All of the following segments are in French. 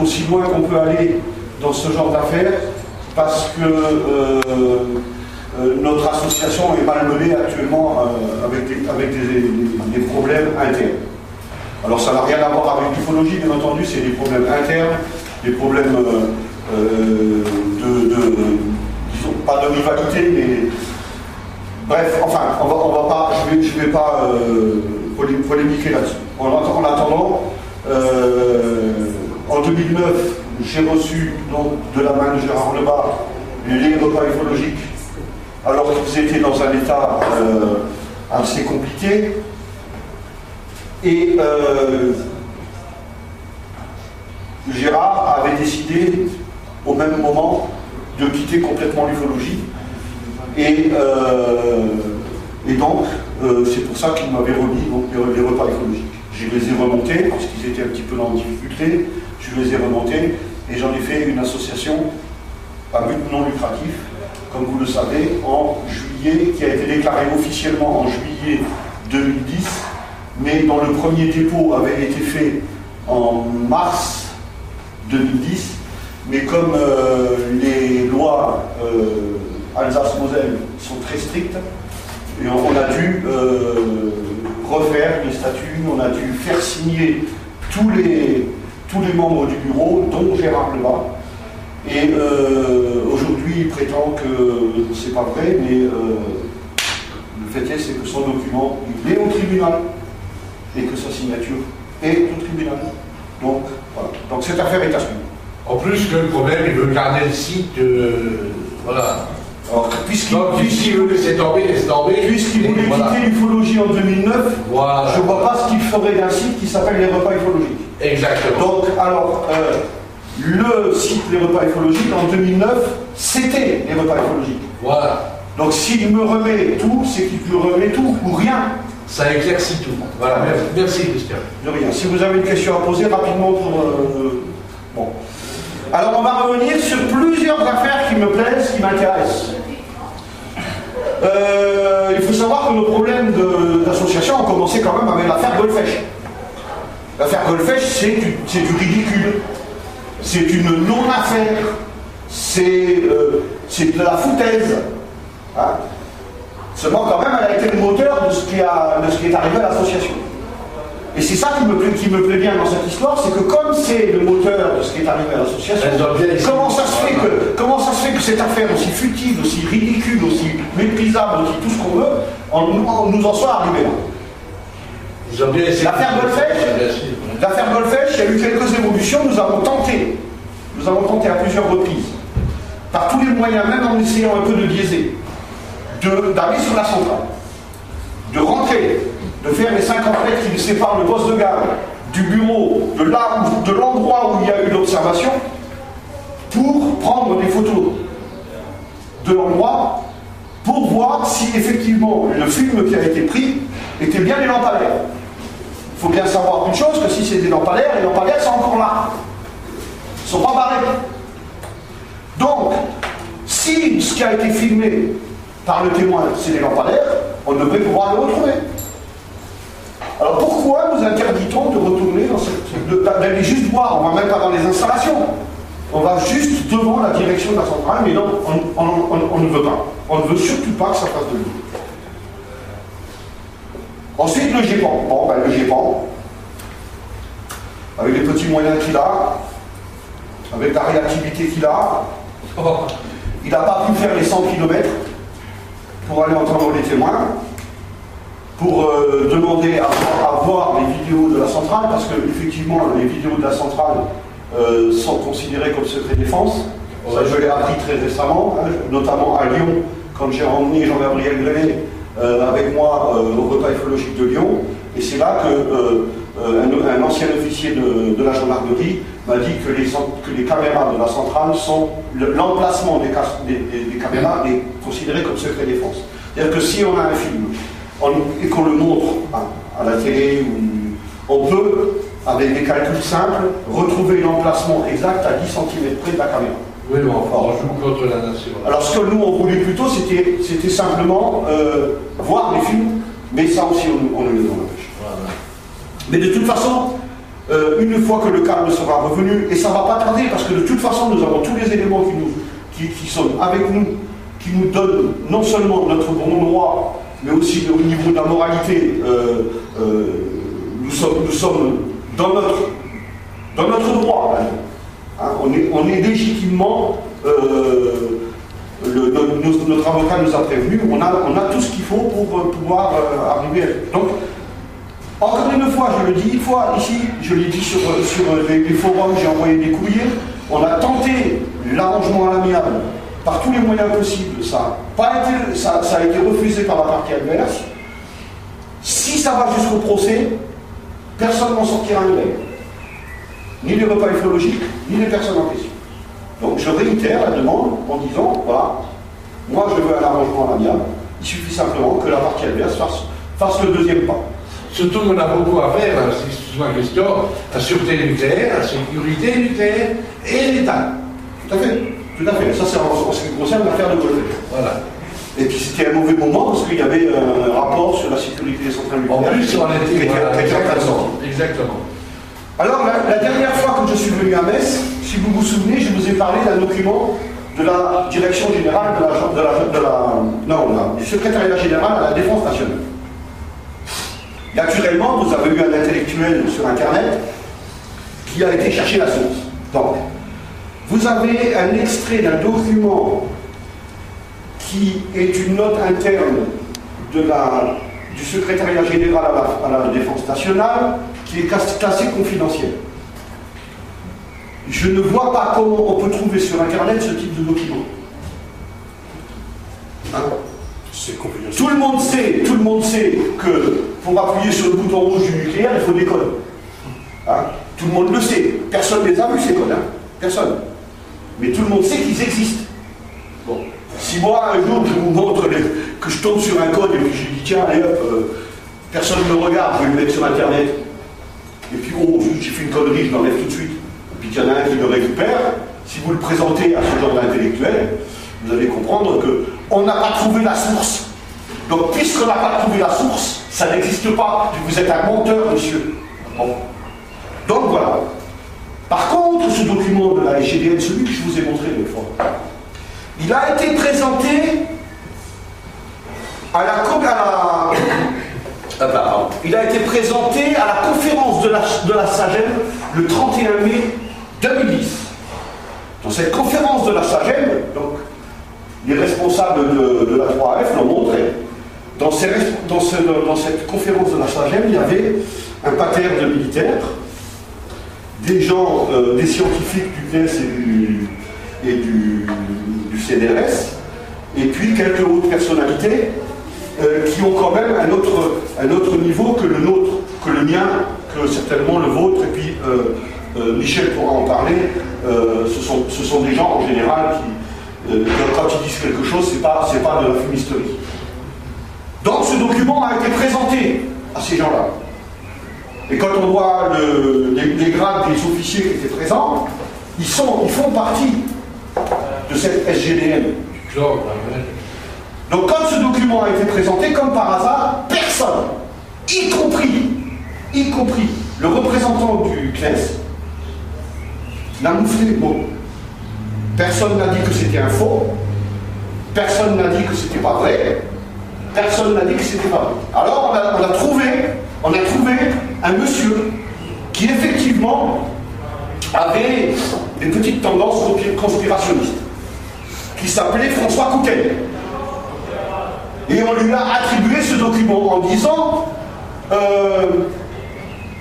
aussi loin qu'on peut aller dans ce genre d'affaires, parce que notre association est malmenée actuellement avec des problèmes internes. Alors ça n'a rien à voir avec l'ufologie, bien entendu, c'est des problèmes internes, des problèmes disons, pas de rivalité, mais bref, enfin, je vais pas polémiquer là-dessus. En attendant, en 2009, j'ai reçu donc, de la main de Gérard Lebas les repas ufologiques, alors qu'ils étaient dans un état assez compliqué. Et Gérard avait décidé au même moment de quitter complètement l'ufologie. Et donc, c'est pour ça qu'il m'avait remis donc, les repas ufologiques. Je les ai remontés, parce qu'ils étaient un petit peu en difficulté, je les ai remontés, et j'en ai fait une association à but non lucratif, comme vous le savez, en juillet, qui a été déclarée officiellement en juillet 2010, mais dont le premier dépôt avait été fait en mars 2010, mais comme les lois Alsace-Moselle sont très strictes, et on a dû refaire les statuts, on a dû faire signer tous les membres du bureau, dont Gérard Lebas. Et aujourd'hui, il prétend que c'est pas vrai, mais le fait est, c'est que son document, il est au tribunal, et que sa signature est au tribunal. Donc, voilà. Donc cette affaire est à suivre. En plus que le problème, il veut garder le site, voilà. Puisqu'il veut laisser tomber, puisqu'il voulait quitter l'ufologie en 2009, voilà. Je ne vois pas ce qu'il ferait d'un site qui s'appelle les repas ufologiques. Exactement. Donc, alors, le site Les repas ufologiques, en 2009, c'était les repas ufologiques. Voilà. Donc, s'il me remet tout, c'est qu'il me remet tout ou rien. Ça éclaircit tout. Voilà, merci Christian. De rien. Si vous avez une question à poser, rapidement pour... bon. Alors, on va revenir sur plusieurs affaires qui me plaisent, qui m'intéressent. Il faut savoir que nos problèmes d'association ont commencé quand même avec l'affaire Golfech. L'affaire Golfech, c'est du ridicule. C'est une non-affaire. C'est de la foutaise. Hein? Seulement, quand même, elle a été le moteur de ce qui est arrivé à l'association. Et c'est ça qui me plaît bien dans cette histoire, c'est que comme c'est le moteur de ce qui est arrivé à l'association, comment ça se fait que cette affaire aussi futile, aussi ridicule, aussi méprisable, aussi tout ce qu'on veut, on nous en soit arrivé là. L'affaire Golfech, il y a eu quelques évolutions, nous avons tenté à plusieurs reprises, par tous les moyens, même en essayant un peu de biaiser, d'aller sur la centrale, de rentrer, de faire les 50 mètres qui séparent le poste de garde du bureau, de l'endroit où il y a eu l'observation, pour prendre des photos de l'endroit, pour voir si effectivement le film qui a été pris était bien des lampadaires. Il faut bien savoir une chose, que si c'est des lampadaires, les lampadaires sont encore là. Ils ne sont pas barrés. Donc, si ce qui a été filmé par le témoin, c'est des lampadaires, on devrait pouvoir le retrouver. Alors pourquoi nous interdit-on de retourner d'aller juste voir, on ne va même pas dans les installations, on va juste devant la direction de la centrale, mais non, on ne veut pas. On ne veut surtout pas que ça fasse de lui. Ensuite, le GEPAN. Bon, ben, le GEPAN, avec les petits moyens qu'il a, avec la réactivité qu'il a, il n'a pas pu faire les 100 km pour aller entendre les témoins, pour demander à voir les vidéos de la centrale, parce que effectivement les vidéos de la centrale sont considérées comme secret défense. Ça, je l'ai appris très récemment, hein, notamment à Lyon, quand j'ai emmené Jean-Gabriel Grenet avec moi au repas ufologique de Lyon, et c'est là qu'un ancien officier de la gendarmerie m'a dit que les caméras de la centrale sont, l'emplacement des caméras est considéré comme secret défense. C'est-à-dire que si on a un film et qu'on le montre à la télé, on peut, avec des calculs simples, retrouver l'emplacement exact à 10 cm près de la caméra. Oui, mais enfin, on joue contre la nation. Alors ce que nous on voulait plutôt, c'était simplement voir les films, mais ça aussi on nous en empêche. Voilà. Mais de toute façon, une fois que le calme sera revenu, et ça ne va pas tarder, parce que de toute façon, nous avons tous les éléments qui sont avec nous, qui nous donnent non seulement notre bon droit, mais aussi au niveau de la moralité, nous sommes dans notre droit. Hein, on est légitimement, notre avocat nous a prévenu, on a tout ce qu'il faut pour pouvoir arriver à... Donc, encore une fois, je le dis une fois ici, je l'ai dit sur les forums, j'ai envoyé des courriers, on a tenté l'arrangement à l'amiable par tous les moyens possibles, ça a été refusé par la partie adverse. Si ça va jusqu'au procès, personne n'en sortira indemne. Ni les repas ufologiques, ni les personnes en question. Donc je réitère la demande en disant, voilà, moi je veux un arrangement à l'amiable, il suffit simplement que la partie adverse fasse le deuxième pas. Surtout qu'on a beaucoup à faire, c'est la question, la sûreté nucléaire, la sécurité nucléaire et l'État. Tout à fait, tout à fait. Ça c'est en ce qui concerne l'affaire de Golfe. Voilà. Et puis c'était un mauvais moment parce qu'il y avait un rapport sur la sécurité des centrales nucléaires. En plus, on était exactement. Exactement. Alors la dernière fois que je suis venu à Metz, si vous vous souvenez, je vous ai parlé d'un document de la direction générale du secrétariat général à la défense nationale. Naturellement, vous avez eu un intellectuel sur Internet qui a été chercher la source. Donc, vous avez un extrait d'un document qui est une note interne du secrétariat général à la défense nationale qui est classé confidentiel. Je ne vois pas comment on peut trouver sur Internet ce type de document. Hein? Tout le monde sait que pour appuyer sur le bouton rouge du nucléaire, il faut des codes. Hein? Tout le monde le sait. Personne ne les a vus, ces codes. Hein? Personne. Mais tout le monde sait qu'ils existent. Bon. Si moi, un jour, je vous montre que je tombe sur un code et puis je dis, tiens, allez hop, personne ne me regarde, je vais le mettre sur Internet. Et puis, oh, j'ai fait une connerie, je l'enlève tout de suite. Et puis, il y en a un qui le récupère. Si vous le présentez à ce genre d'intellectuel, vous allez comprendre qu'on n'a pas trouvé la source. Donc, puisqu'on n'a pas trouvé la source, ça n'existe pas. Vous êtes un menteur, monsieur. Bon. Donc, voilà. Par contre, ce document de la SGDN, celui que je vous ai montré l'autre fois, il a été présenté il a été présenté à la conférence de la SAGEM le 31 mai 2010. Dans cette conférence de la SAGEM, donc, les responsables de la 3F l'ont montré. Dans cette conférence de la SAGEM, il y avait un pater de militaires, des gens, des scientifiques du CNES et du CNRS, et puis quelques autres personnalités qui ont quand même un autre niveau que le nôtre, que le mien, que certainement le vôtre, et puis Michel pourra en parler. Ce sont des gens en général qui, quand ils disent quelque chose, c'est pas de la fumisterie. Donc ce document a été présenté à ces gens-là. Et quand on voit les grades des officiers qui étaient présents, ils font partie de cette SGDN. Donc quand ce document a été présenté, comme par hasard, personne, y compris le représentant du CNES, n'a mouflé les mots. Personne n'a dit que c'était un faux, personne n'a dit que c'était pas vrai, personne n'a dit que c'était pas vrai. Alors on a trouvé un monsieur qui effectivement avait des petites tendances conspirationnistes, qui s'appelait François Coutel. Et on lui a attribué ce document en disant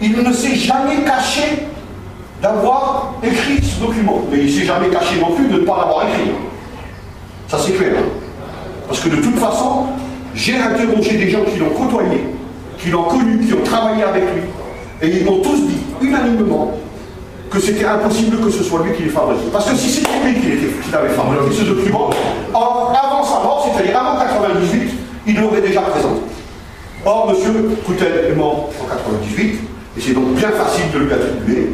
il ne s'est jamais caché d'avoir écrit ce document. Mais il ne s'est jamais caché non plus de ne pas l'avoir écrit. Ça c'est clair. Hein? Parce que de toute façon, j'ai interrogé des gens qui l'ont côtoyé, qui l'ont connu, qui ont travaillé avec lui, et ils m'ont tous dit, unanimement, que c'était impossible que ce soit lui qui l'ait fabriqué. Parce que si c'était lui qui avait fabriqué ce document, avant sa mort, c'est-à-dire avant 98, il l'aurait déjà présenté. Or, M. Coutel est mort en 98, et c'est donc bien facile de lui attribuer.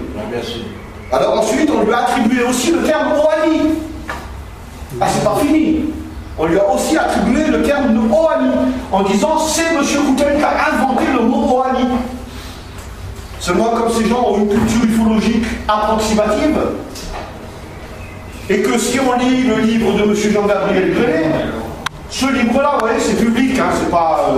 Alors ensuite, on lui a attribué aussi le terme OANI. Ah, c'est pas fini. On lui a aussi attribué le terme de OANI, en disant c'est M. Coutel qui a inventé le mot OANI. Seulement, comme ces gens ont une culture ufologique approximative, et que si on lit le livre de M. Jean-Gabriel Grenet, ce livre-là, vous voyez, c'est public, hein, c'est pas...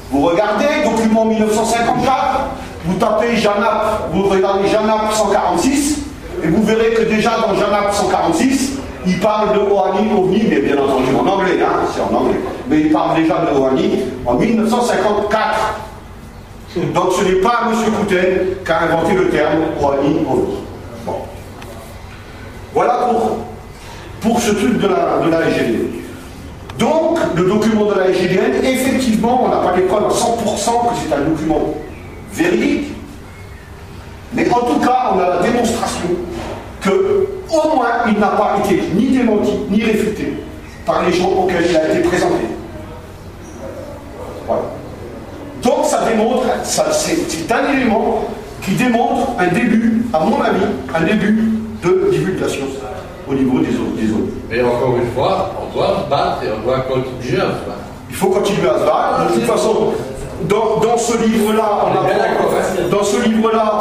vous regardez, document 1954, vous tapez JANAP, vous regardez JANAP 146, et vous verrez que déjà dans JANAP 146, il parle de OVNI, mais bien entendu en anglais, hein, c'est en anglais, mais il parle déjà de OVNI en 1954. Donc ce n'est pas M. Coutel qui a inventé le terme OVNI. Bon. Voilà pour ce truc de la SGDN. Donc, le document de la SGDN, effectivement, on n'a pas les preuves à 100% que c'est un document véridique, mais en tout cas, on a la démonstration que, au moins, il n'a pas été ni démenti, ni réfuté par les gens auxquels il a été présenté. Voilà. Donc, ça démontre, c'est un élément qui démontre un début, à mon avis, un début de divulgation au niveau des zones. Et encore une fois, on doit se battre et on doit continuer à se battre. Il faut continuer à se battre. De toute façon, dans ce livre-là, on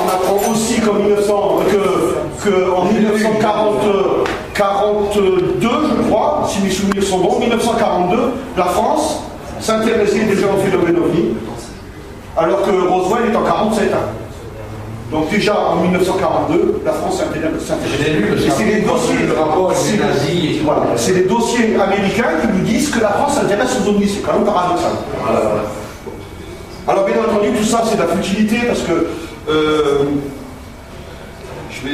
apprend aussi qu'en 1942, je crois, si mes souvenirs sont bons, 1942, la France s'intéressait déjà au phénomène OVNI, alors que Roswell est en 47 ans. Donc déjà en 1942, la France s'intéresse. C'est les dossiers, c'est les dossiers américains qui nous disent que la France s'intéresse aux ovnis. C'est quand même paradoxal. Alors bien entendu, tout ça c'est de la futilité parce que je vais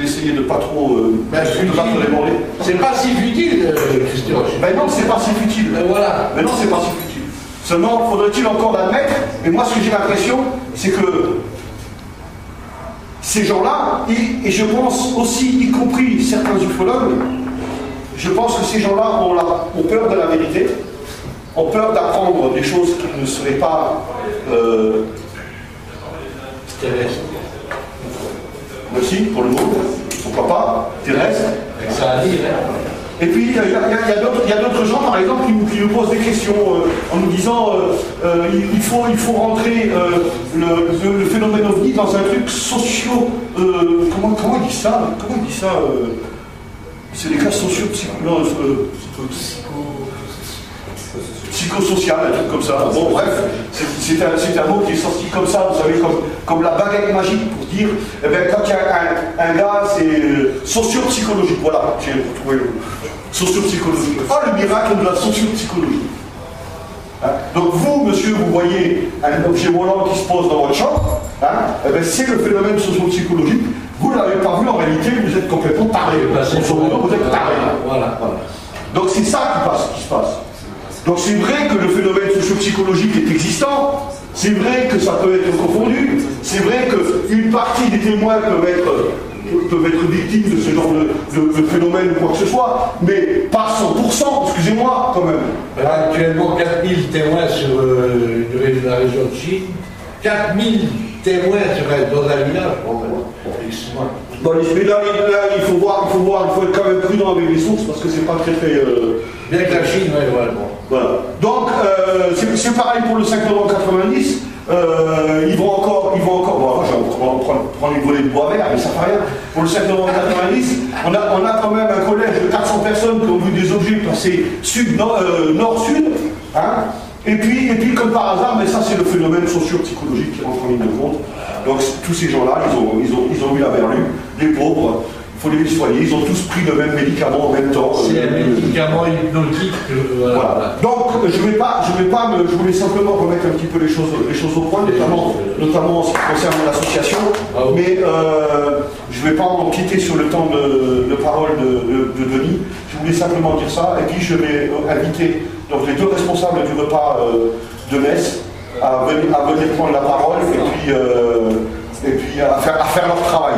essayer de pas trop déborder. C'est pas si futile, Christian. Ben non, c'est pas si futile. Voilà. Mais non, c'est pas si futile. Seulement, faudrait-il encore l'admettre? Mais moi, ce que j'ai l'impression, c'est que ces gens-là, et je pense aussi, y compris certains ufologues, je pense que ces gens-là ont peur de la vérité, ont peur d'apprendre des choses qui ne seraient pas terrestres. Merci pour le mot, pourquoi pas, terrestres. Ça a dit, hein. Et puis il y a d'autres gens, par exemple, qui nous posent des questions en nous disant il faut rentrer le phénomène OVNI dans un truc socio... comment il dit ça? C'est des cas psychosocial, un truc comme ça. Bon, bref, c'est un mot qui est sorti comme ça, vous savez, comme la baguette magique pour dire, eh bien, quand il y a un gars, c'est socio-psychologique. Voilà, j'ai retrouvé le socio-psychologique. Oh, le miracle de la socio-psychologie. Hein? Donc vous, monsieur, vous voyez un objet volant qui se pose dans votre chambre, hein? Eh bien, c'est le phénomène socio-psychologique. Vous ne l'avez pas vu, en réalité, vous êtes complètement taré. Vous êtes taré. Voilà. Donc c'est ça qui se passe. Donc c'est vrai que le phénomène socio-psychologique est existant, c'est vrai que ça peut être confondu, c'est vrai qu'une partie des témoins peuvent être victimes de ce genre de phénomène ou quoi que ce soit, mais pas 100%, excusez-moi quand même. Actuellement, 4000 témoins sur la région de Chine, 4000 témoins dans un village. Bon, mais là, il faut être quand même prudent avec les sources parce que c'est pas très bien que la Chine, ouais, bon. Voilà. Donc, c'est pareil pour le 5 novembre 90. Ils vont encore. Bon, je vais prendre une volée de bois vert, mais ça fait rien. Pour le 5 novembre 90, on a quand même un collège de 400 personnes qui ont vu des objets passer nord-sud. Hein. Et puis, comme par hasard, mais ça c'est le phénomène socio-psychologique qui rentre en ligne de compte. Donc tous ces gens-là, ils ont eu la berlue, les pauvres, il faut les soigner, ils ont tous pris le même médicament en même temps. C'est un médicament hypnotique. Voilà. Donc je voulais simplement remettre un petit peu les choses au point, notamment en ce qui concerne l'association, mais je ne vais pas en quitter sur le temps de parole de Denis. Je voulais simplement dire ça, et puis je vais inviter donc les deux responsables du repas de Metz à venir prendre la parole et puis à faire leur travail.